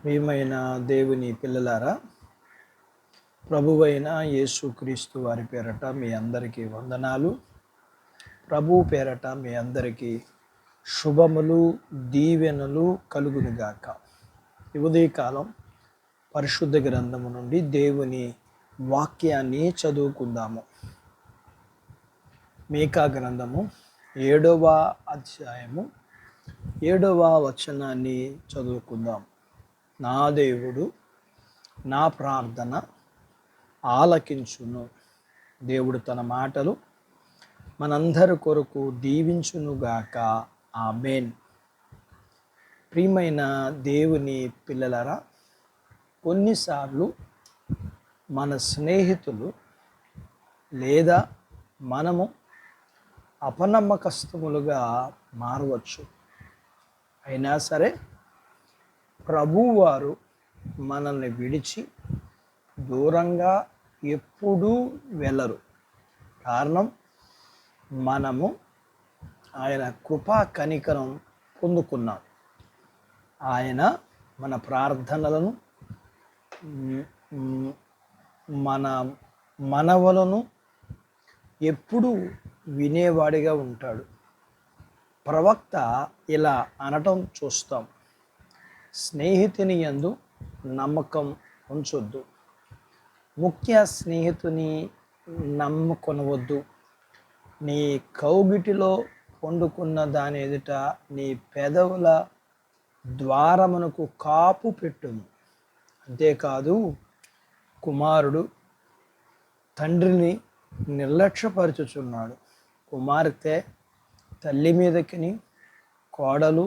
ప్రియమైన దేవుని పిల్లలారా, ప్రభువైన యేసుక్రీస్తు వారి పేరట మీ అందరికీ వందనాలు. ప్రభు పేరట మీ అందరికీ శుభములు, దీవెనలు కలుగునుగాక. ఈ ఉదయకాలం పరిశుద్ధ గ్రంథము నుండి దేవుని వాక్యాన్ని చదువుకుందాము. మీకా గ్రంథము 7వ అధ్యాయము 7వ వచనాన్ని చదువుకుందాం. నా దేవుడు నా ప్రార్థన ఆలకించును. దేవుడు తన మాటలు మనందరి కొరకు దీవించునుగాక. ఆమేన్. ప్రియమైన దేవుని పిల్లలరా, కొన్నిసార్లు మన స్నేహితులు లేదా మనము అపనమ్మకస్తుములుగా మారవచ్చు. అయినా సరే ప్రభువారు మనల్ని విడిచి దూరంగా ఎప్పుడూ వెళ్ళరు. కారణం, మనము ఆయన కృపా కనికరం పొందుకున్నాం. ఆయన మన ప్రార్థనలను, మన మనవలను ఎప్పుడూ వినేవాడిగా ఉంటాడు. ప్రవక్త ఇలా అనటం చూస్తాం: స్నేహితుని యందు నమ్మకం ఉంచొద్దు, ముఖ్య స్నేహితుని నమ్ముకొనవద్దు. నీ కౌగిటిలో వండుకున్న దాని ఎదుట నీ పెదవుల ద్వారమునకు కాపు పెట్టును. అంతేకాదు, కుమారుడు తండ్రిని నిర్లక్ష్యపరచుచున్నాడు, కుమార్తె తల్లి మీదకిని, కోడలు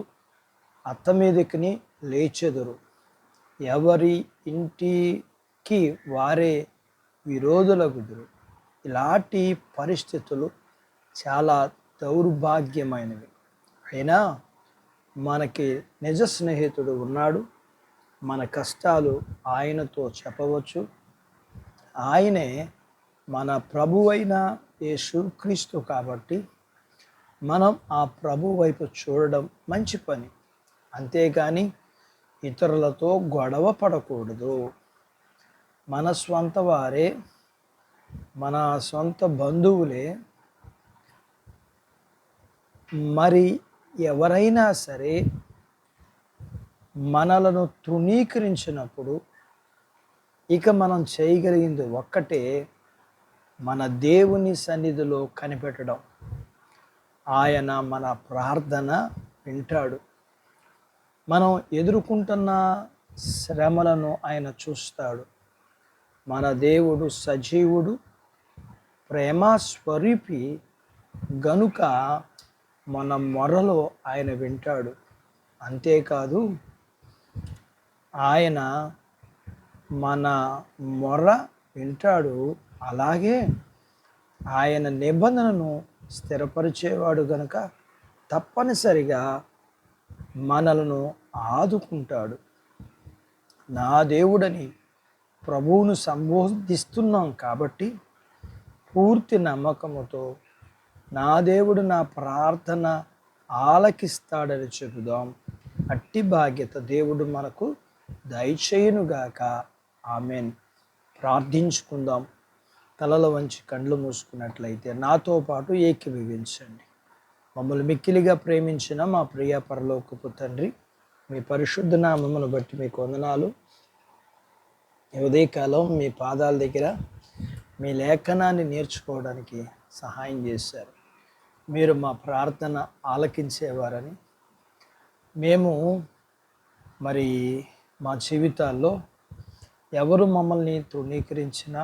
అత్త మీదకిని లేచెదరు. ఎవరి ఇంటికి వారే విరోధులగుదురు. ఇలాంటి పరిస్థితులు చాలా దౌర్భాగ్యమైనవి. అయినా మనకి నిజ స్నేహితుడు ఉన్నాడు. మన కష్టాలు ఆయనతో చెప్పవచ్చు. ఆయనే మన ప్రభువైన యేసుక్రీస్తు కాబట్టి మనం ఆ ప్రభు వైపు చూడడం మంచి పని. అంతేగాని ఇతరులతో గొడవ పడకూడదు. మన స్వంత వారే, మన సొంత బంధువులే మరి ఎవరైనా సరే మనలను తృణీకరించినప్పుడు ఇక మనం చేయగలిగింది ఒక్కటే, మన దేవుని సన్నిధిలో కనిపెట్టడం. ఆయన మన ప్రార్థన వింటాడు. మనం ఎదుర్కొంటున్న శ్రమలను ఆయన చూస్తాడు. మన దేవుడు సజీవుడు, ప్రేమస్వరూపి గనుక మన మొరలో ఆయన వింటాడు. అంతేకాదు, ఆయన మన మొర వింటాడు. అలాగే ఆయన నిబంధనను స్థిరపరిచేవాడు గనుక తప్పనిసరిగా మనలను ఆదుకుంటాడు. నా దేవుడని ప్రభువును సంబోధిస్తున్నాం కాబట్టి పూర్తి నమ్మకముతో నా దేవుడు నా ప్రార్థన ఆలకిస్తాడని చెబుదాం. అట్టి బాధ్యత దేవుడు మనకు దయచేయునుగాక. ఆమేన్. ప్రార్థించుకుందాం. తలల వంచి కండ్లు మూసుకున్నట్లయితే నాతో పాటు ఏకీభవించండి. మమ్మల్ని మిక్కిలిగా ప్రేమించిన మా ప్రియ పరలోకపు తండ్రి, మీ పరిశుద్ధ నామమును బట్టి మీకు వందనాలు. ఉదయకాలం మీ పాదాల దగ్గర మీ లేఖనాన్ని నేర్చుకోవడానికి సహాయం చేశారు. మీరు మా ప్రార్థన ఆలకించేవారని, మేము మరి మా జీవితాల్లో ఎవరు మమ్మల్ని తృణీకరించినా,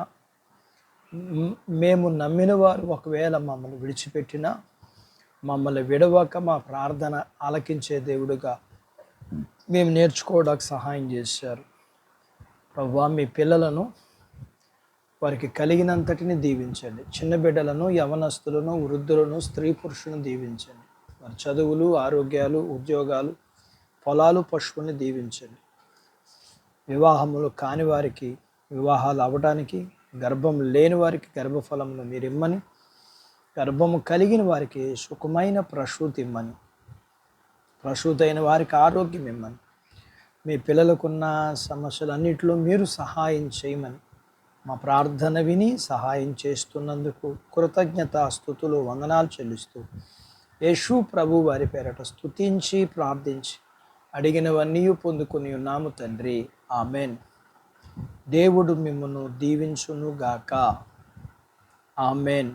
మేము నమ్మిన వారు ఒకవేళ మమ్మల్ని విడిచిపెట్టినా, మమ్మల్ని విడవక మా ప్రార్థన ఆలకించే దేవుడుగా మేము నేర్చుకోవడానికి సహాయం చేశారు. ప్రభువా, మీ పిల్లలను వారికి కలిగినంతటిని దీవించండి. చిన్న బిడ్డలను, యవనస్తులను, వృద్ధులను, స్త్రీ పురుషులను దీవించండి. వారి చదువులు, ఆరోగ్యాలు, ఉద్యోగాలు, పొలాలు, పశువుల్ని దీవించండి. వివాహములు కాని వారికి వివాహాలు అవ్వడానికి, గర్భం లేని వారికి గర్భఫలమును మీరు ఇమ్మని, గర్భము కలిగిన వారికి సుఖమైన ప్రసూతి ఇమ్మని, ప్రసూతి అయిన వారికి ఆరోగ్యం ఇమ్మని, మీ పిల్లలకున్న సమస్యలన్నింటిలో మీరు సహాయం చేయమని మా ప్రార్థన విని సహాయం చేస్తున్నందుకు కృతజ్ఞతాస్తుతులు వందనాలు చెల్లిస్తూ యేసు ప్రభు వారి పేరట స్తుతించి ప్రార్థించి అడిగినవన్నీ పొందుకుని ఉన్నాము తండ్రి. ఆమెన్. దేవుడు మిమ్మల్ని దీవించును గాక. ఆమెన్.